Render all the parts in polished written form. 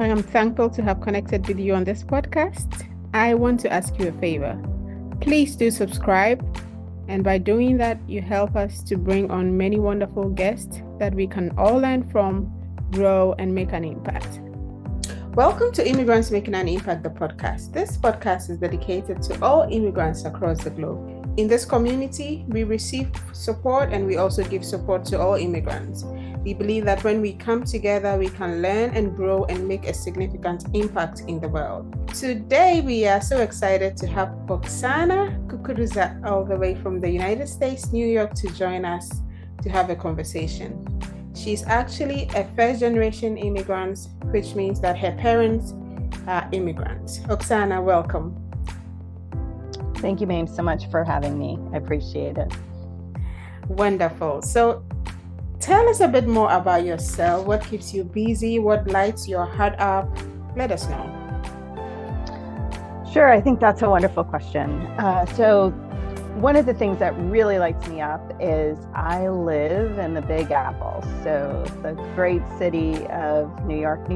I am thankful to have connected with you on this podcast. I want to ask you a favor. Please do subscribe, and by doing that, you help us to bring on many wonderful guests that we can all learn from, grow, and make an impact. Welcome to Immigrants Making an Impact, the podcast. This podcast is dedicated to all immigrants across the globe. In this community, we receive support and we also give support to all immigrants. We believe that when we come together, we can learn and grow and make a significant impact in the world. Today, we are so excited to have Oksana Kukurudza all the way from the United States, New York, to join us to have a conversation. She's actually a first-generation immigrant, which means that her parents are immigrants. Oksana, welcome. Thank you, ma'am, so much for having me. I appreciate it. Wonderful. So tell us a bit more about yourself. What keeps you busy? What lights your heart up? Let us know. Sure, I think that's a wonderful question. So one of the things that really lights me up is I live in the Big Apple, so the great city of New York,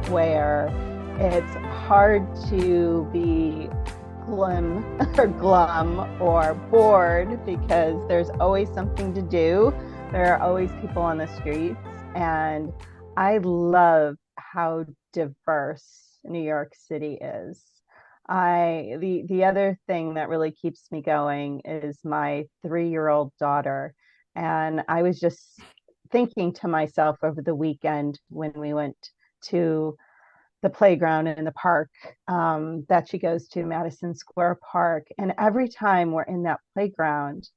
where it's hard to be glum or bored because there's always something to do. There are always people on the streets, and I love how diverse New York City is. The other thing that really keeps me going is my 3-year-old daughter. And I was just thinking to myself over the weekend when we went to the playground in the park that she goes to, Madison Square Park. And every time we're in that playground,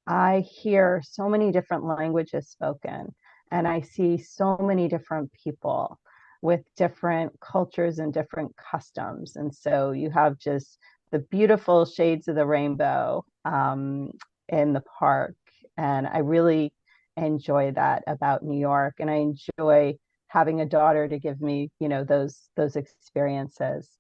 I hear so many different languages spoken, and I see so many different people with different cultures and different customs. And so you have just the beautiful shades of the rainbow in the park. And I really enjoy that about New York. And I enjoy having a daughter to give me, those experiences.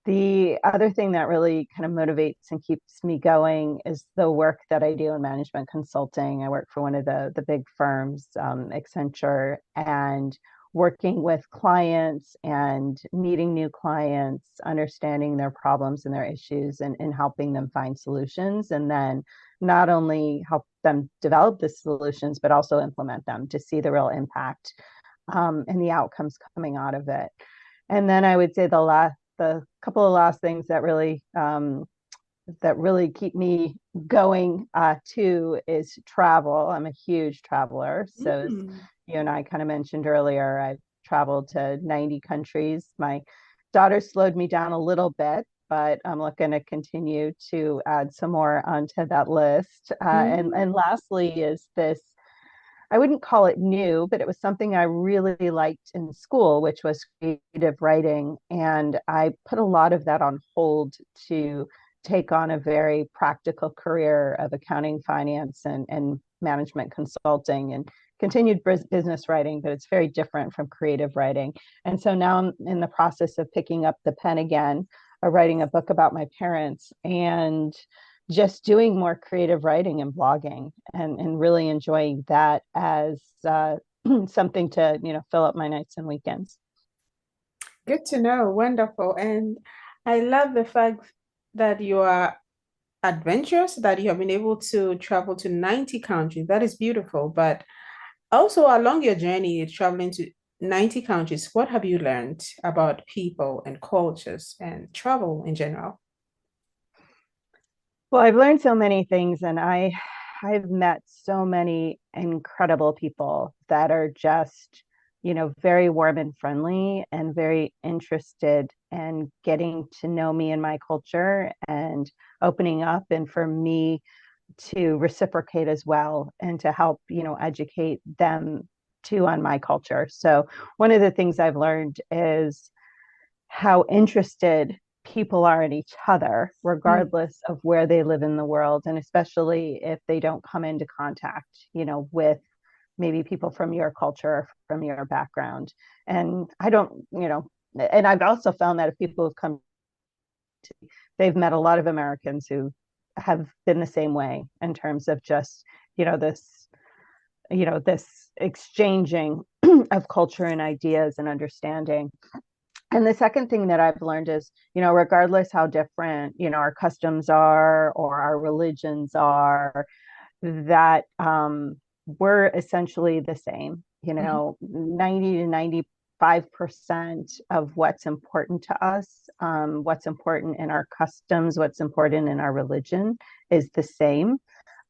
The other thing that really kind of motivates and keeps me going is the work that I do in management consulting. I work for one of the big firms, 𝐂𝐻𝐿, and working with clients and meeting new clients, understanding their problems and their issues, and helping them find solutions. And then not only help them develop the solutions, but also implement them to see the real impact and the outcomes coming out of it. And then I would say the couple of last things that really keep me going too is travel. I'm a huge traveler. So as you and I kind of mentioned earlier, I've traveled to 90 countries. My daughter slowed me down a little bit, but I'm looking to continue to add some more onto that list. And lastly is this, I wouldn't call it new, but it was something I really liked in school, which was creative writing. And I put a lot of that on hold to take on a very practical career of accounting, finance, and management consulting, and continued business writing, but it's very different from creative writing. And so now I'm in the process of picking up the pen again, writing a book about my parents, and just doing more creative writing and blogging, and really enjoying that as something to, fill up my nights and weekends. Good to know. Wonderful. And I love the fact that you are adventurous, that you have been able to travel to 90 countries. That is beautiful. But also along your journey, traveling to 90 countries, what have you learned about people and cultures and travel in general? Well, I've learned so many things, and I've met so many incredible people that are just, very warm and friendly and very interested in getting to know me and my culture and opening up, and for me to reciprocate as well and to help, educate them too on my culture. So one of the things I've learned is how interested people are in each other, regardless of where they live in the world, and especially if they don't come into contact, with maybe people from your culture, from your background. And I don't, and I've also found that if people have come, they've met a lot of Americans who have been the same way in terms of just, this exchanging of culture and ideas and understanding. And the second thing that I've learned is, regardless how different, our customs are or our religions are, that we're essentially the same. 90 to 95% of what's important to us, what's important in our customs, what's important in our religion is the same.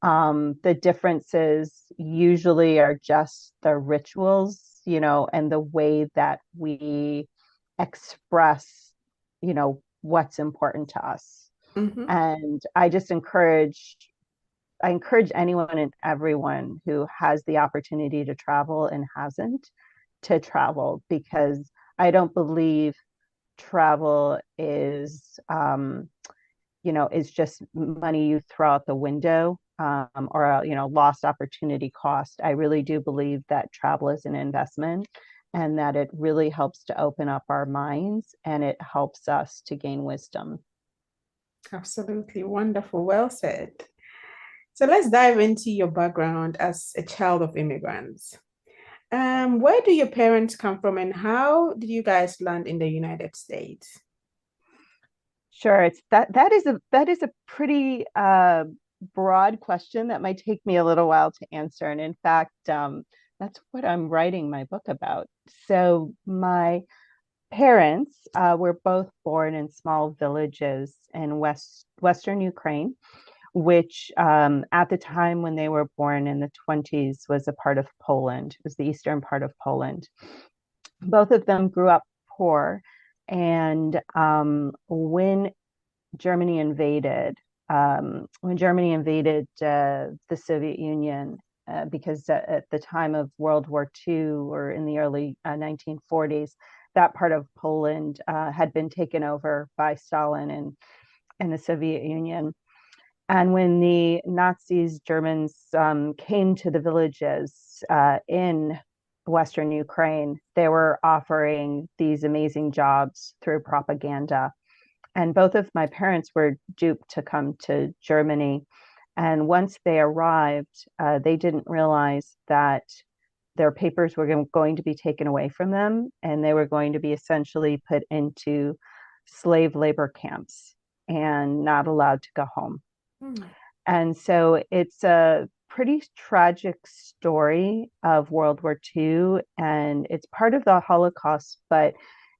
The differences usually are just the rituals, and the way that we express, what's important to us. Mm-hmm. And I encourage anyone and everyone who has the opportunity to travel and hasn't to travel, because I don't believe travel is, is just money you throw out the window, or lost opportunity cost. I really do believe that travel is an investment, and that it really helps to open up our minds, and it helps us to gain wisdom. Absolutely wonderful. Well said. So let's dive into your background as a child of immigrants. Where do your parents come from, and how did you guys land in the United States? Sure, that is a pretty broad question that might take me a little while to answer, and in fact, that's what I'm writing my book about. So my parents were both born in small villages in Western Ukraine, which at the time when they were born in the 20s was a part of Poland. It was the eastern part of Poland. Both of them grew up poor, and when Germany invaded the Soviet Union, because at the time of World War II, or in the early 1940s, that part of Poland had been taken over by Stalin and the Soviet Union. And when the Germans came to the villages in Western Ukraine, they were offering these amazing jobs through propaganda. And both of my parents were duped to come to Germany. And once they arrived, they didn't realize that their papers were going to be taken away from them, and they were going to be essentially put into slave labor camps and not allowed to go home. And so it's a pretty tragic story of World War II, and it's part of the Holocaust, but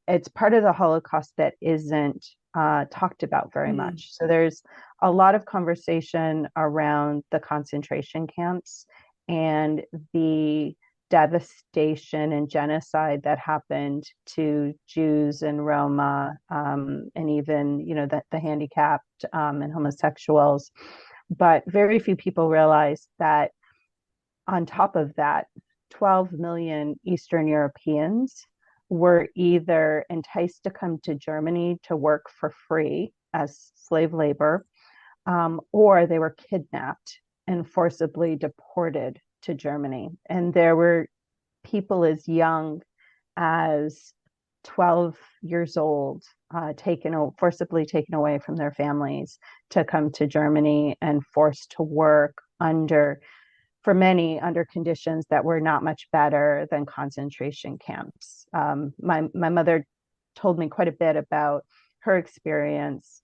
it's part of the Holocaust that isn't talked about very much. So there's a lot of conversation around the concentration camps and the devastation and genocide that happened to Jews and Roma, and even, the handicapped and homosexuals. But very few people realize that on top of that, 12 million Eastern Europeans were either enticed to come to Germany to work for free as slave labor, or they were kidnapped and forcibly deported to Germany. And there were people as young as 12 years old forcibly taken away from their families to come to Germany and forced to work for many under conditions that were not much better than concentration camps. My mother told me quite a bit about her experience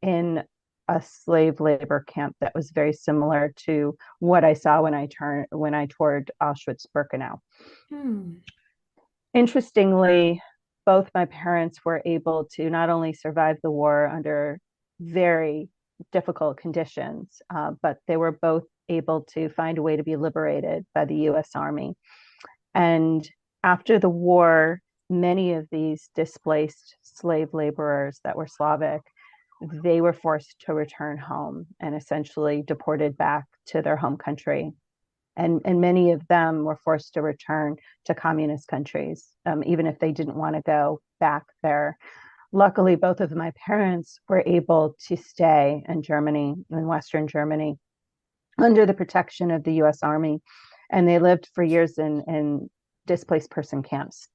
in a slave labor camp that was very similar to what I saw when I toured Auschwitz-Birkenau. Interestingly, both my parents were able to not only survive the war under very difficult conditions, but they were both able to find a way to be liberated by the U.S. Army. And after the war, many of these displaced slave laborers that were Slavic, they were forced to return home and essentially deported back to their home country. And many of them were forced to return to communist countries, even if they didn't want to go back there. Luckily, both of my parents were able to stay in Germany, in Western Germany, under the protection of the U.S. Army. And they lived for years in displaced person camps.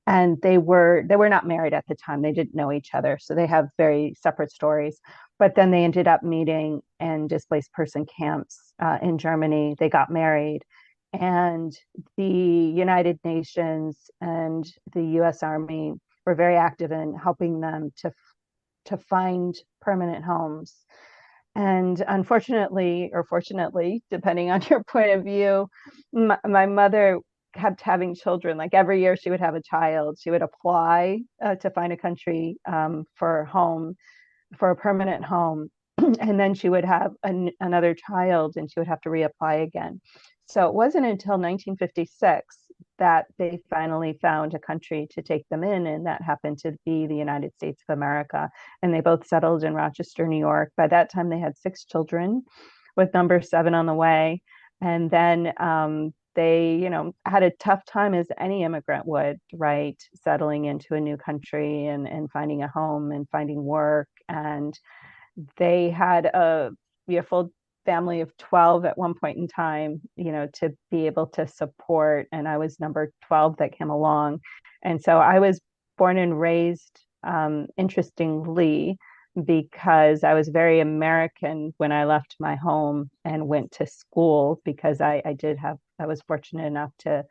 And they were not married at the time. They didn't know each other. So they have very separate stories. But then they ended up meeting in displaced person camps in Germany. They got married. And the United Nations and the US Army were very active in helping them to find permanent homes. And unfortunately, or fortunately, depending on your point of view, my mother kept having children. Like every year she would have a child. She would apply to find a country for a home, for a permanent home. And then she would have another child and she would have to reapply again. So it wasn't until 1956 that they finally found a country to take them in, and that happened to be the United States of America. And they both settled in Rochester, New York. By that time, they had 6 children, with number 7 on the way. And then they, had a tough time, as any immigrant would, right? Settling into a new country and finding a home and finding work. And they had a full family of 12 at one point in time, to be able to support. And I was number 12 that came along. And so I was born and raised, interestingly, because I was very American when I left my home and went to school, because I was fortunate enough to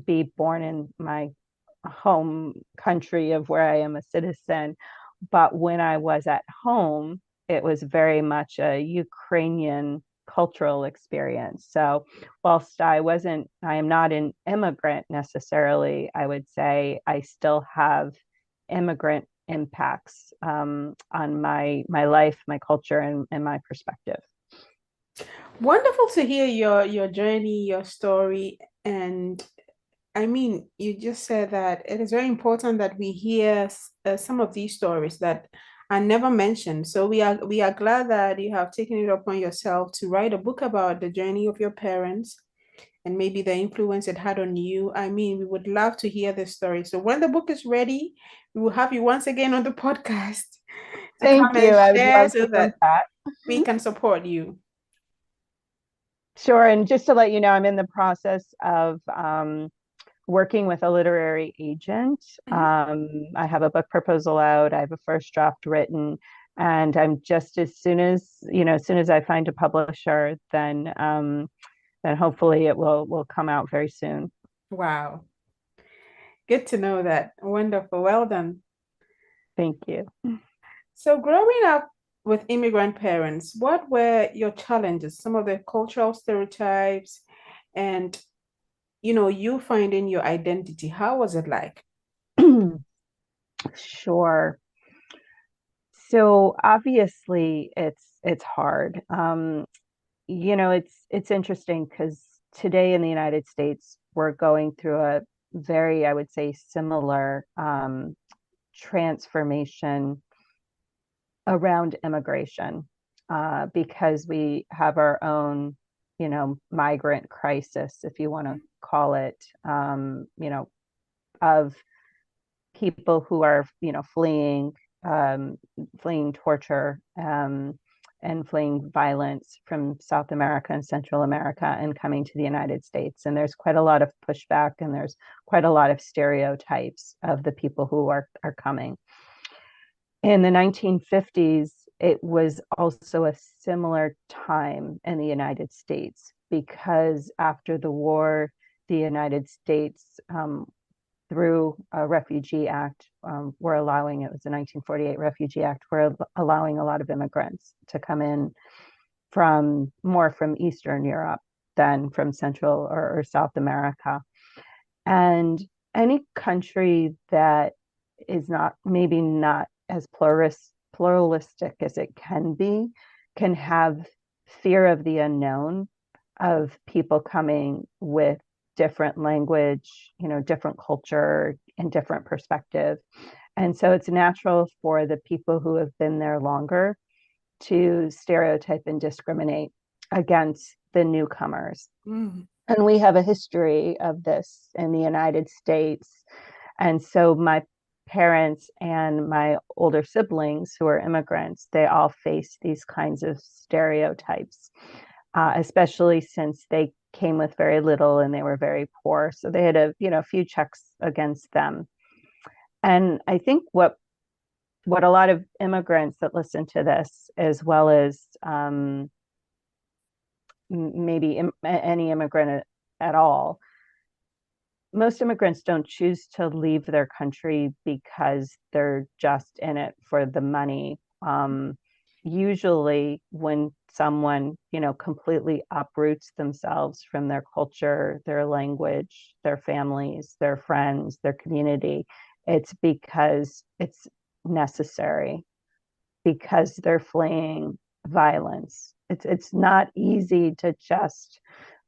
be born in my home country of where I am a citizen. But when I was at home, it was very much a Ukrainian cultural experience. So whilst I am not an immigrant necessarily, I would say I still have immigrant impacts on my life, my culture, and my perspective. Wonderful to hear your journey, your story, and I mean, you just said that it is very important that we hear some of these stories that are never mentioned. So we are glad that you have taken it upon yourself to write a book about the journey of your parents and maybe the influence it had on you. I mean, we would love to hear this story. So when the book is ready, we will have you once again on the podcast to Thank come and you. I would share love so to come that back. we can support you. Sure. And just to let you know, I'm in the process of working with a literary agent. I have a book proposal out. I have a first draft written, and I'm just, as soon as I find a publisher, then hopefully it will come out very soon. Wow. Good to know that. Wonderful. Well done. Thank you. So growing up with immigrant parents, what were your challenges? Some of the cultural stereotypes and you finding your identity. How was it like? Sure. So obviously it's hard. It's interesting because today in the United States, we're going through a very, I would say, similar transformation around immigration, because we have our own, migrant crisis, if you want to call it, of people who are, fleeing torture, and fleeing violence from South America and Central America and coming to the United States. And there's quite a lot of pushback, and there's quite a lot of stereotypes of the people who are coming. In the 1950s, it was also a similar time in the United States, because after the war, the United States, through a Refugee Act, were allowing, it was the 1948 Refugee Act, were allowing a lot of immigrants to come in more from Eastern Europe than from Central or South America. And any country that is maybe not as pluralistic as it can have fear of the unknown, of people coming with different language, different culture and different perspective. And so it's natural for the people who have been there longer to stereotype and discriminate against the newcomers. Mm. And we have a history of this in the United States. And so my parents and my older siblings who are immigrants, they all face these kinds of stereotypes, especially since they came with very little and they were very poor. So they had a few checks against them. And I think what a lot of immigrants that listen to this, as well as maybe any immigrant at all. Most immigrants don't choose to leave their country because they're just in it for the money. Usually when someone, completely uproots themselves from their culture, their language, their families, their friends, their community, it's because it's necessary, because they're fleeing violence. It's not easy to just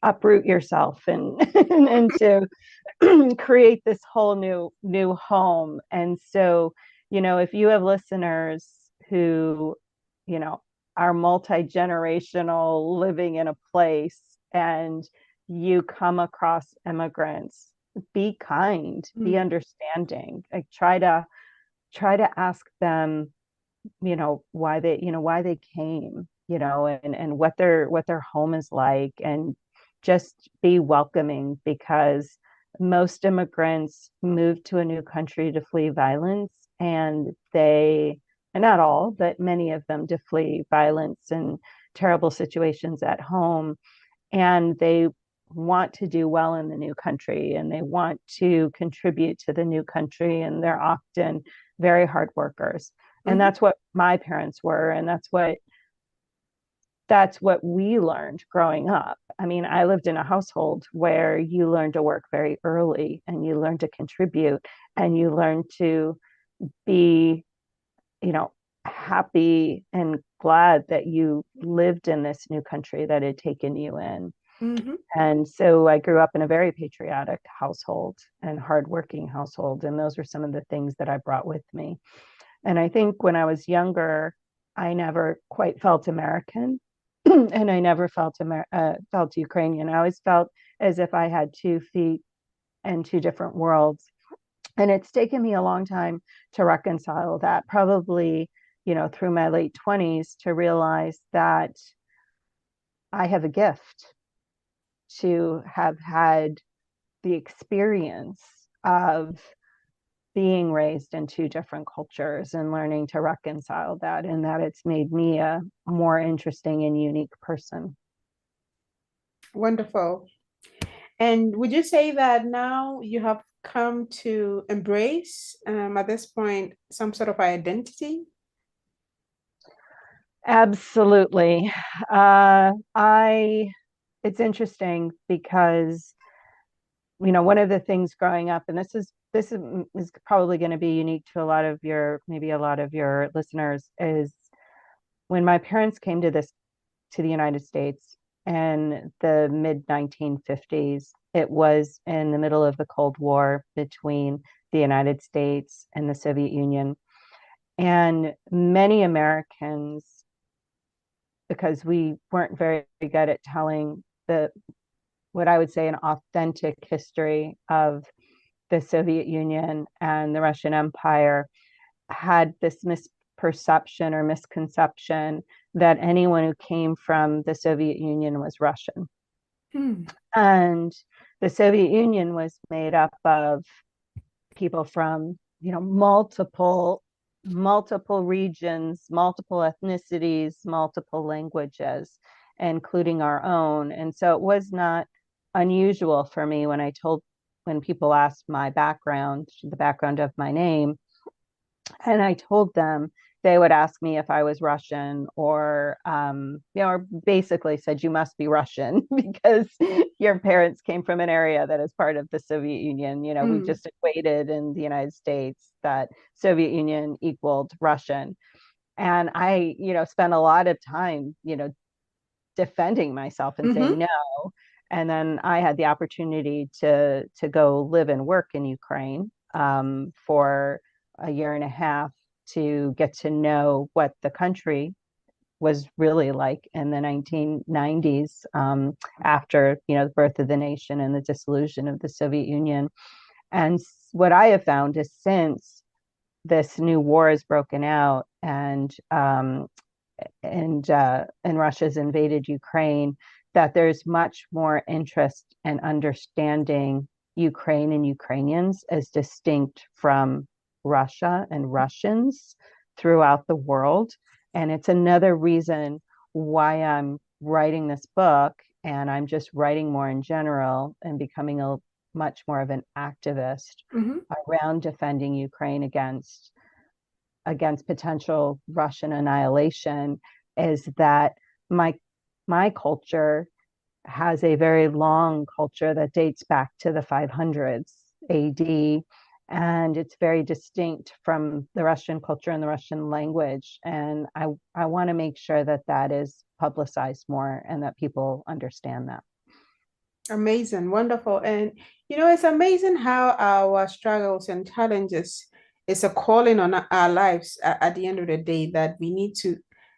uproot yourself and and to create this whole new home. And so, if you have listeners who, are multi-generational, living in a place, and you come across immigrants, be kind, be understanding. Like try to ask them, why they came, and what their home is like, and just be welcoming, because most immigrants move to a new country to flee violence, and not all, but many of them, to flee violence and terrible situations at home, and they want to do well in the new country, and they want to contribute to the new country, and they're often very hard workers. And that's what my parents were, and that's what we learned growing up. I mean, I lived in a household where you learn to work very early, and you learn to contribute, and you learn to be, happy and glad that you lived in this new country that had taken you in. And so I grew up in a very patriotic household and hardworking household. And those were some of the things that I brought with me. And I think when I was younger, I never quite felt American, and I never felt Ukrainian. I always felt as if I had 2 feet in 2 different worlds. And it's taken me a long time to reconcile that, probably, through my late 20s, to realize that I have a gift to have had the experience of being raised in 2 different cultures and learning to reconcile that, and that it's made me a more interesting and unique person. Wonderful. And would you say that now you have come to embrace, at this point, some sort of identity? Absolutely. It's interesting because, one of the things growing up, and this is probably going to be unique to a lot of your listeners, is when my parents came to the United States in the mid 1950s. It was in the middle of the Cold War between the United States and the Soviet Union. And many Americans, because we weren't very good at telling what I would say an authentic history of the Soviet Union and the Russian Empire, had this misperception or misconception that anyone who came from the Soviet Union was Russian. And the Soviet Union was made up of people from, multiple regions, multiple ethnicities, multiple languages, including our own. And so it was not unusual for me when people asked my background, the background of my name, and I told them, they would ask me if I was Russian, or or basically said, you must be Russian because your parents came from an area that is part of the Soviet Union. We just equated in the United States that Soviet Union equaled Russian. And I, spent a lot of time, defending myself and saying no. And then I had the opportunity to go live and work in Ukraine for a year and a half, to get to know what the country was really like in the 1990s, after the birth of the nation and the dissolution of the Soviet Union. And what I have found is, since this new war has broken out and Russia's invaded Ukraine, that there's much more interest in understanding Ukraine and Ukrainians as distinct from Russia and Russians throughout the world. And it's another reason why I'm writing this book, and I'm just writing more in general and becoming a much more of an activist around defending Ukraine against potential Russian annihilation, is that my culture has a very long culture that dates back to the 500s AD, and it's very distinct from the Russian culture and the Russian language. And I want to make sure that that is publicized more and that people understand that. Amazing, wonderful. And it's amazing how our struggles and challenges is a calling on our lives at the end of the day, that we need to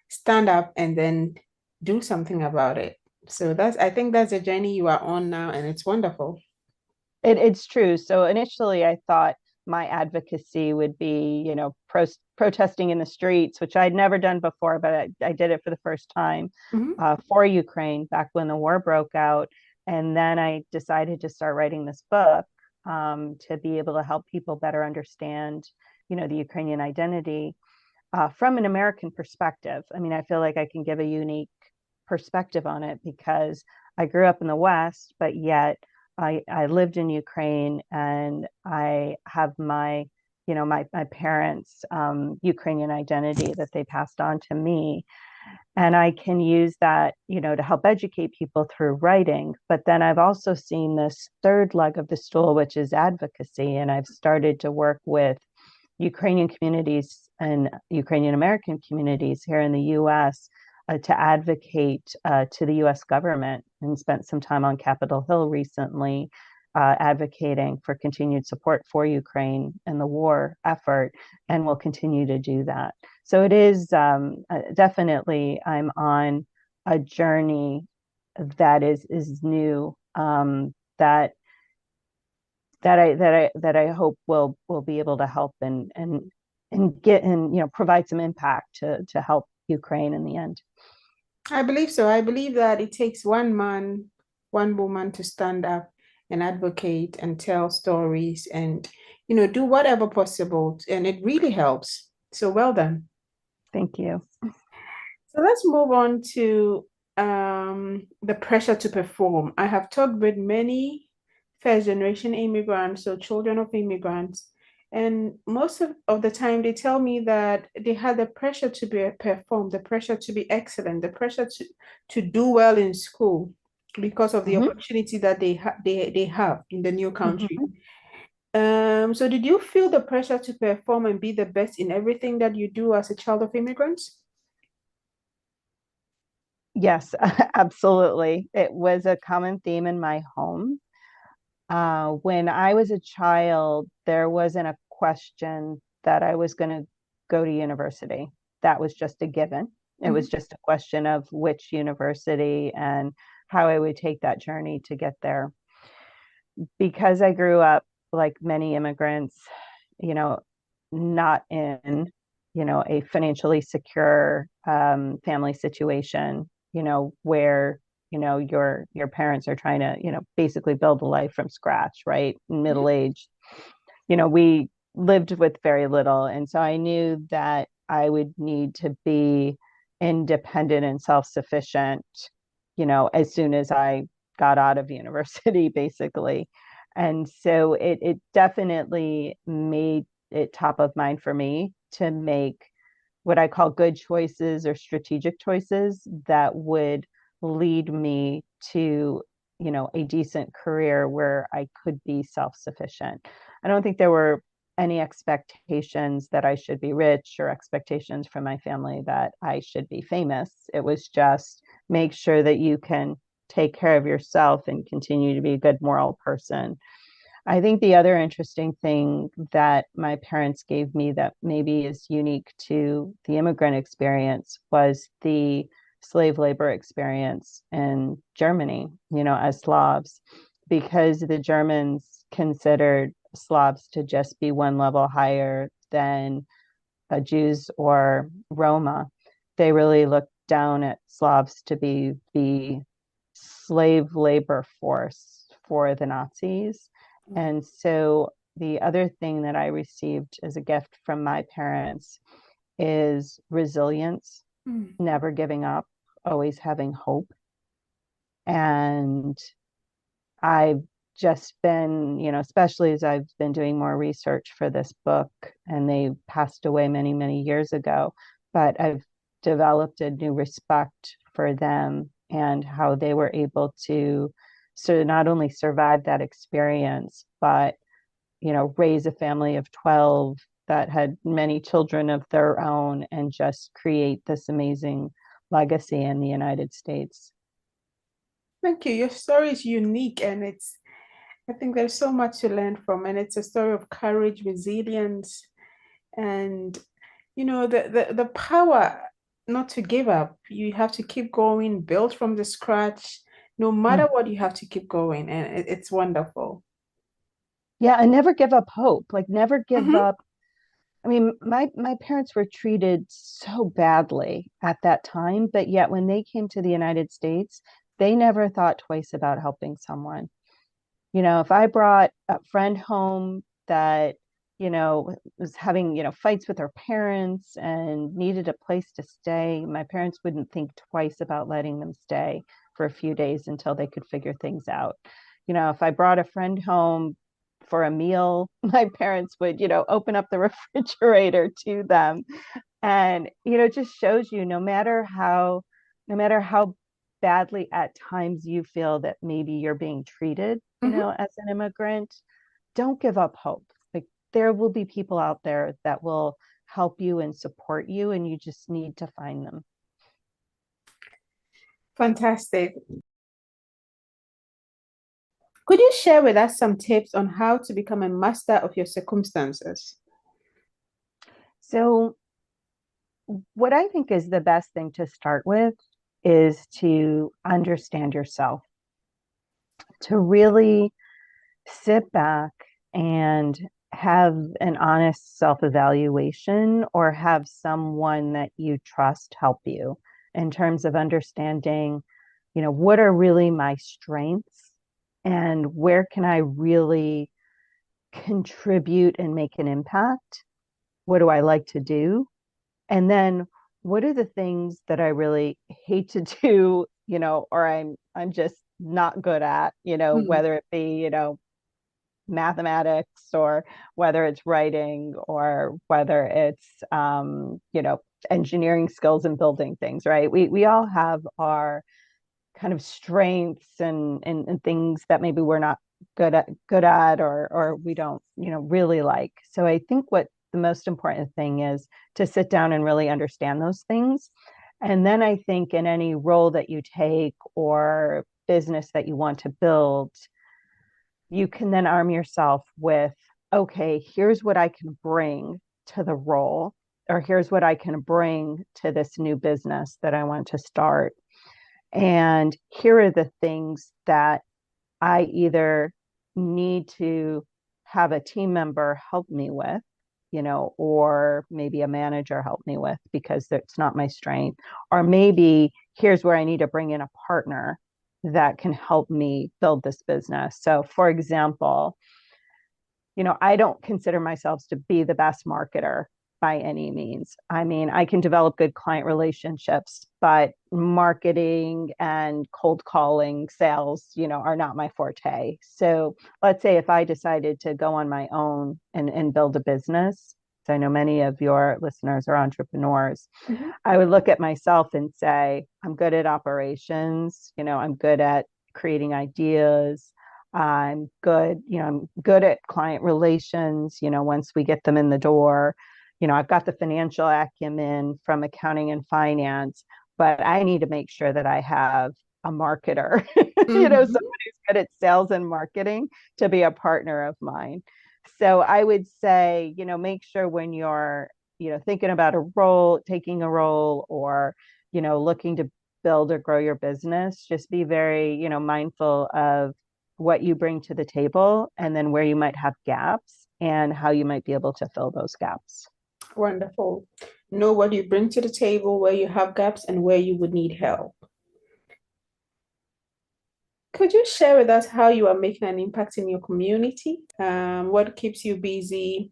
stand up and then do something about it. So I think that's the journey you are on now, and it's wonderful. It's true. So initially I thought my advocacy would be, protesting in the streets, which I'd never done before, but I did it for the first time for Ukraine back when the war broke out. And then I decided to start writing this book to be able to help people better understand, the Ukrainian identity from an American perspective. I mean, I feel like I can give a unique perspective on it because I grew up in the West, but yet I lived in Ukraine, and I have my parents' Ukrainian identity that they passed on to me. And I can use that, to help educate people through writing. But then I've also seen this third leg of the stool, which is advocacy. And I've started to work with Ukrainian communities and Ukrainian American communities here in the US to advocate to the US government, and spent some time on Capitol Hill recently advocating for continued support for Ukraine and the war effort, and will continue to do that. So it is definitely, I'm on a journey that is new, that I hope will be able to help and provide some impact to help Ukraine in the end. I believe so. I believe that it takes one man, one woman to stand up and advocate and tell stories and, do whatever possible. And it really helps. So well done. Thank you. So let's move on to the pressure to perform. I have talked with many first generation immigrants, so children of immigrants, and most of the time they tell me that they had the pressure to perform, the pressure to be excellent, the pressure to do well in school because of the opportunity that they have in the new country. So did you feel the pressure to perform and be the best in everything that you do as a child of immigrants? Yes, absolutely. It was a common theme in my home. When I was a child, there wasn't a question that I was going to go to university. That was just a given. It was just a question of which university and how I would take that journey to get there. Because I grew up like many immigrants, not in, a financially secure family situation, where your parents are trying to basically build a life from scratch, right? Middle age, we lived with very little, and so I knew that I would need to be independent and self-sufficient as soon as I got out of university, basically. And so it definitely made it top of mind for me to make what I call good choices or strategic choices that would lead me to, a decent career where I could be self-sufficient. I don't think there were any expectations that I should be rich or expectations from my family that I should be famous. It was just make sure that you can take care of yourself and continue to be a good moral person. I think the other interesting thing that my parents gave me that maybe is unique to the immigrant experience was the slave labor experience in Germany, as Slavs, because the Germans considered Slavs to just be one level higher than Jews or Roma. They really looked down at Slavs to be the slave labor force for the Nazis. And so the other thing that I received as a gift from my parents is resilience, never giving up, always having hope. And I've just been, especially as I've been doing more research for this book, and they passed away many, many years ago, but I've developed a new respect for them and how they were able to not only survive that experience, but, raise a family of 12 that had many children of their own and just create this amazing legacy in the United States. Thank you. Your story is unique, and I think there's so much to learn from, and it's a story of courage, resilience, and the power not to give up. You have to keep going, build from the scratch. No matter what, you have to keep going, and it's wonderful. Yeah, and never give up hope. Like never give Mhm. up. I mean, my parents were treated so badly at that time, but yet when they came to the United States, they never thought twice about helping someone. If I brought a friend home that, was having, fights with her parents and needed a place to stay, my parents wouldn't think twice about letting them stay for a few days until they could figure things out. If I brought a friend home for a meal, my parents would, open up the refrigerator to them. And, it just shows you no matter how badly at times you feel that maybe you're being treated, Mhm. as an immigrant, don't give up hope. Like there will be people out there that will help you and support you, and you just need to find them. Fantastic. Could you share with us some tips on how to become a master of your circumstances? So, what I think is the best thing to start with is to understand yourself, to really sit back and have an honest self-evaluation or have someone that you trust help you in terms of understanding, what are really my strengths and where can I really contribute and make an impact? What do I like to do? And then what are the things that I really hate to do, or I'm just not good at, Mm. whether it be, mathematics or whether it's writing or whether it's engineering skills and building things, right? We all have our kind of strengths and things that maybe we're not good at or we don't really like. So I think what the most important thing is to sit down and really understand those things. And then I think in any role that you take or business that you want to build, you can then arm yourself with, okay, here's what I can bring to the role, or here's what I can bring to this new business that I want to start. And here are the things that I either need to have a team member help me with, or maybe a manager help me with because it's not my strength. Or maybe here's where I need to bring in a partner that can help me build this business. So, for example, I don't consider myself to be the best marketer by any means. I mean, I can develop good client relationships, but marketing and cold calling sales, are not my forte. So let's say if I decided to go on my own and build a business, so I know many of your listeners are entrepreneurs, Mhm. I would look at myself and say, I'm good at operations, I'm good at creating ideas. I'm good at client relations, once we get them in the door. I've got the financial acumen from accounting and finance, but I need to make sure that I have a marketer, somebody Mhm. who's good at sales and marketing to be a partner of mine. So I would say, make sure when you're, thinking about a role, taking a role, or, looking to build or grow your business, just be very, mindful of what you bring to the table and then where you might have gaps and how you might be able to fill those gaps. Wonderful. Know what you bring to the table, where you have gaps, and where you would need help. Could you share with us how you are making an impact in your community? What keeps you busy?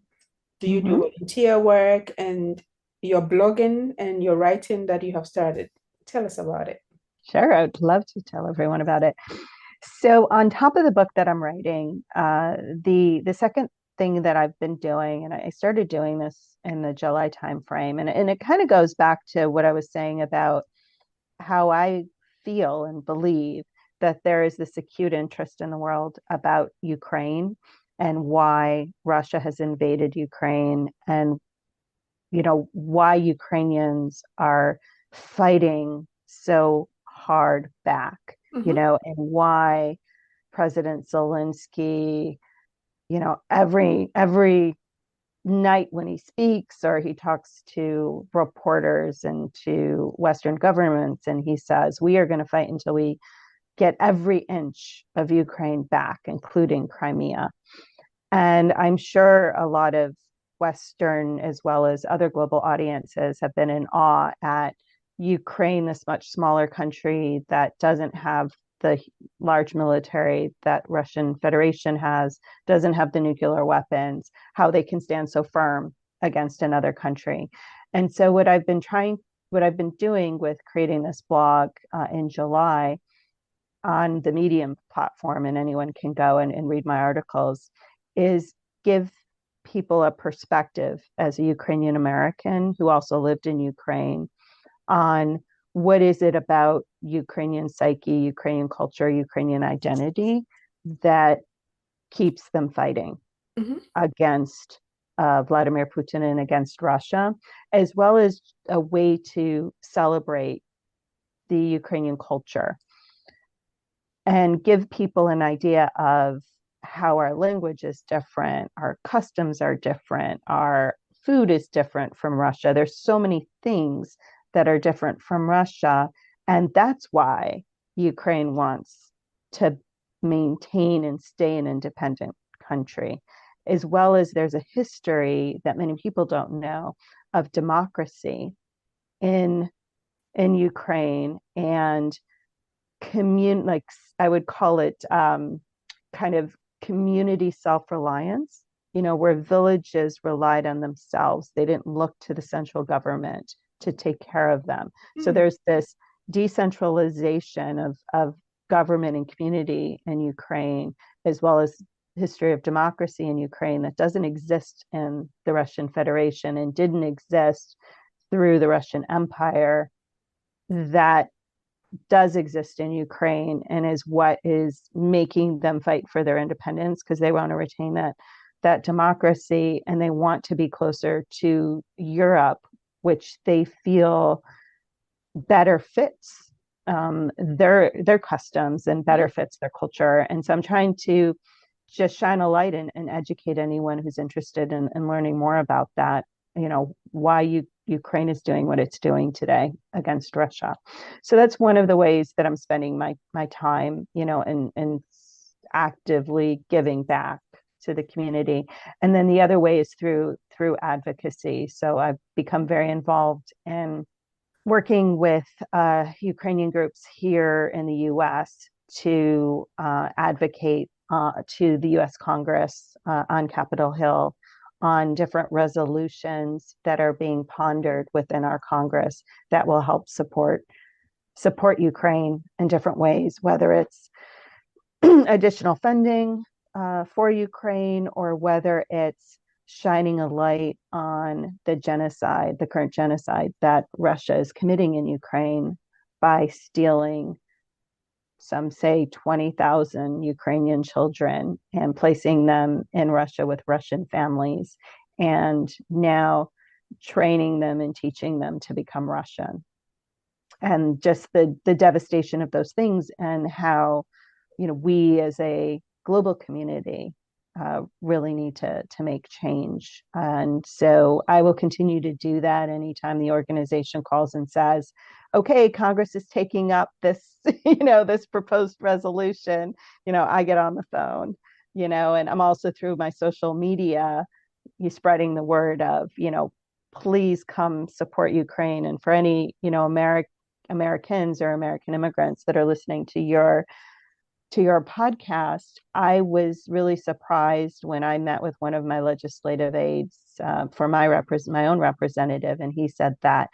Do you do Mm-hmm. volunteer work and your blogging and your writing that you have started? Tell us about it. Sure, I would love to tell everyone about it. So on top of the book that I'm writing, the second thing that I've been doing, and I started doing this in the July timeframe, and it kind of goes back to what I was saying about how I feel and believe that there is this acute interest in the world about Ukraine and why Russia has invaded Ukraine, and why Ukrainians are fighting so hard back, and why President Zelensky, every night when he speaks or he talks to reporters and to Western governments, and he says, we are going to fight until we get every inch of Ukraine back, including Crimea. And I'm sure a lot of Western as well as other global audiences have been in awe at Ukraine, this much smaller country that doesn't have the large military that Russian Federation has, doesn't have the nuclear weapons, how they can stand so firm against another country. And so what I've been doing with creating this blog in July on the Medium platform, and anyone can go and read my articles, is give people a perspective as a Ukrainian American who also lived in Ukraine on what is it about Ukrainian psyche, Ukrainian culture, Ukrainian identity that keeps them fighting against Vladimir Putin and against Russia, as well as a way to celebrate the Ukrainian culture and give people an idea of how our language is different, our customs are different, our food is different from Russia. There's so many things that are different from Russia. And that's why Ukraine wants to maintain and stay an independent country, as well as there's a history that many people don't know of democracy in Ukraine, and like I would call it kind of community self-reliance, where villages relied on themselves. They didn't look to the central government to take care of them. So there's this decentralization of government and community in Ukraine, as well as history of democracy in Ukraine that doesn't exist in the Russian Federation and didn't exist through the Russian Empire, that does exist in Ukraine and is what is making them fight for their independence, because they want to retain that democracy, and they want to be closer to Europe, which they feel better fits their customs and better fits their culture. And so I'm trying to just shine a light and educate anyone who's interested in learning more about that, why Ukraine is doing what it's doing today against Russia. So that's one of the ways that I'm spending my time, and actively giving back to the community. And then the other way is through advocacy. So I've become very involved in working with Ukrainian groups here in the U.S. to advocate to the U.S. Congress on Capitol Hill on different resolutions that are being pondered within our Congress that will help support Ukraine in different ways, whether it's additional funding for Ukraine, or whether it's shining a light on the current genocide that Russia is committing in Ukraine by stealing, some say 20,000 Ukrainian children and placing them in Russia with Russian families, and now training them and teaching them to become Russian. And just the devastation of those things, and how, we as a global community really need to make change. And so I will continue to do that anytime the organization calls and says, okay, Congress is taking up this, this proposed resolution, I get on the phone, and I'm also through my social media, spreading the word of, please come support Ukraine. And for any, Americans or American immigrants that are listening to your podcast, I was really surprised when I met with one of my legislative aides for my own representative, and he said that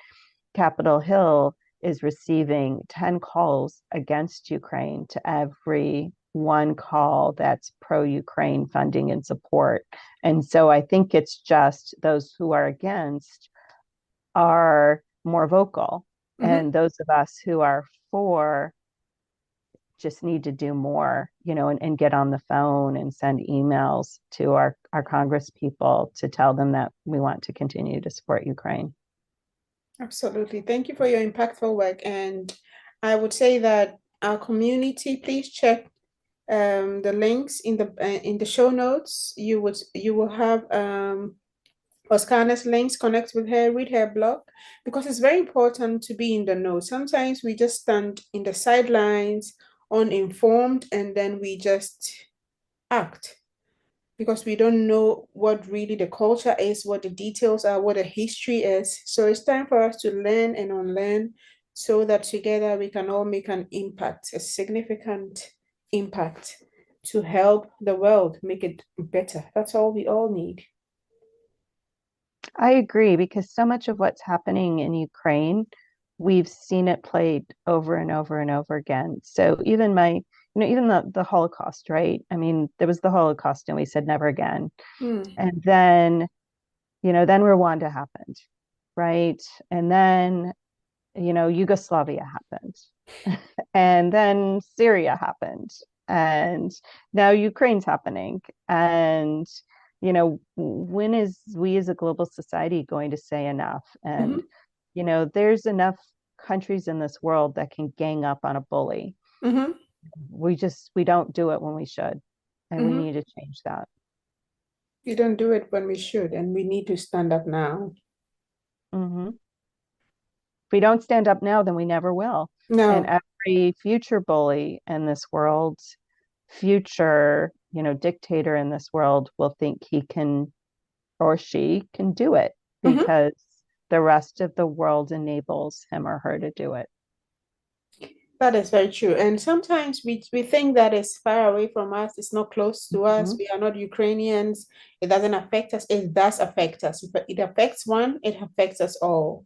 Capitol Hill is receiving 10 calls against Ukraine to every one call that's pro-Ukraine funding and support. And so I think it's just those who are against are more vocal, and those of us who are for just need to do more, and get on the phone and send emails to our Congress people to tell them that we want to continue to support Ukraine. Absolutely. Thank you for your impactful work. And I would say that our community, please check the links in the show notes. You will have Oksana's links, connect with her, read her blog, because it's very important to be in the know. Sometimes we just stand in the sidelines, uninformed, and then we just act because we don't know what really the culture is, what the details are, what the history is. So it's time for us to learn and unlearn so that together we can all make an impact, a significant impact to help the world make it better. That's all we all need. I agree, because so much of what's happening in Ukraine, we've seen it played over and over and over again. So even even the Holocaust, right? I mean, there was the Holocaust and we said never again. And then, then Rwanda happened, right? And then, Yugoslavia happened. And then Syria happened. And now Ukraine's happening. And when is we as a global society going to say enough? And, there's enough countries in this world that can gang up on a bully. We don't do it when we should. And we need to change that. We don't do it when we should, and we need to stand up now. If we don't stand up now, then we never will. No. And every future bully in this world, future dictator in this world will think he can or she can do it because the rest of the world enables him or her to do it. That is very true. And sometimes we think that it's far away from us. It's not close to us. We are not Ukrainians. It doesn't affect us. It does affect us. If it affects one, it affects us all.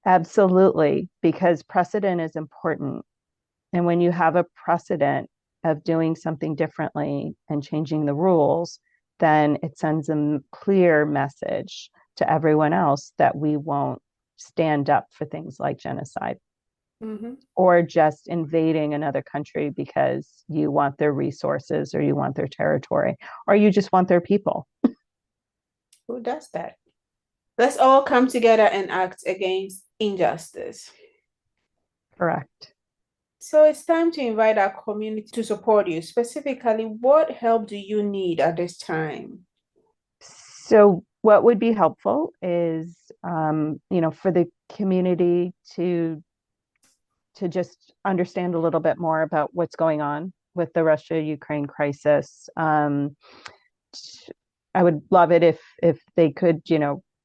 Absolutely, because precedent is important. And when you have a precedent of doing something differently and changing the rules, then it sends a clear message to everyone else that we won't stand up for things like genocide or just invading another country because you want their resources or you want their territory or you just want their people. Who does that? Let's all come together and act against injustice. Correct. So it's time to invite our community to support you. Specifically, what help do you need at this time? So what would be helpful is, for the community to just understand a little bit more about what's going on with the Russia-Ukraine crisis. I would love it if they could,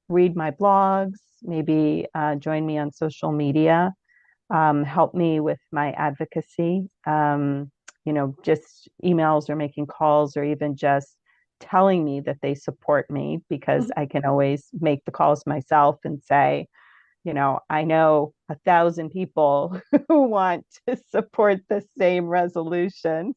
read my blogs, maybe join me on social media, help me with my advocacy, just emails or making calls or even just telling me that they support me, because I can always make the calls myself and say, I know 1,000 people who want to support the same resolution,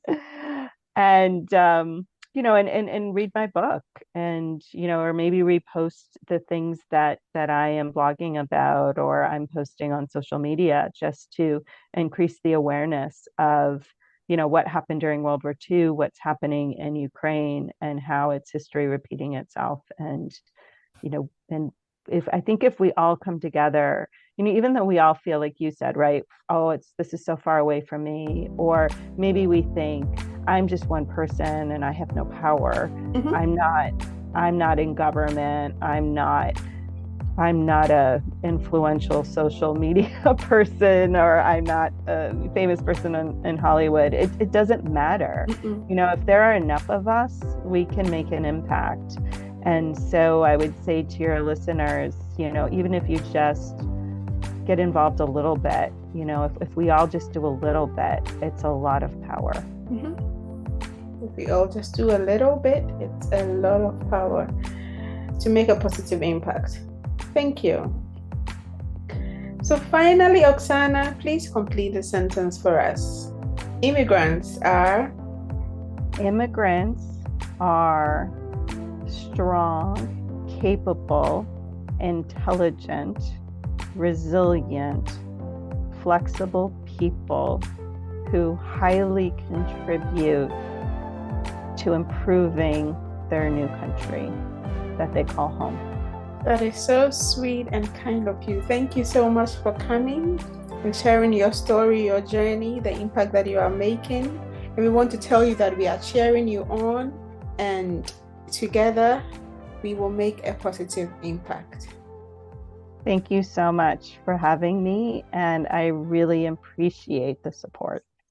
and read my book, and or maybe repost the things that I am blogging about or I'm posting on social media, just to increase the awareness of what happened during World War II, what's happening in Ukraine, and how it's history repeating itself. And and if we all come together, even though we all feel, like you said, right, this is so far away from me, or maybe we think I'm just one person and I have no power. I'm not in government. I'm not a influential social media person, or I'm not a famous person in Hollywood. It doesn't matter. If there are enough of us, we can make an impact. And so I would say to your listeners, even if you just get involved a little bit, if we all just do a little bit, it's a lot of power. If we all just do a little bit, it's a lot of power to make a positive impact. Thank you. So finally, Oksana, please complete the sentence for us. Immigrants are strong, capable, intelligent, resilient, flexible people who highly contribute to improving their new country that they call home. That is so sweet and kind of you. Thank you so much for coming and sharing your story, your journey, the impact that you are making. And we want to tell you that we are cheering you on, and together we will make a positive impact. Thank you so much for having me, and I really appreciate the support.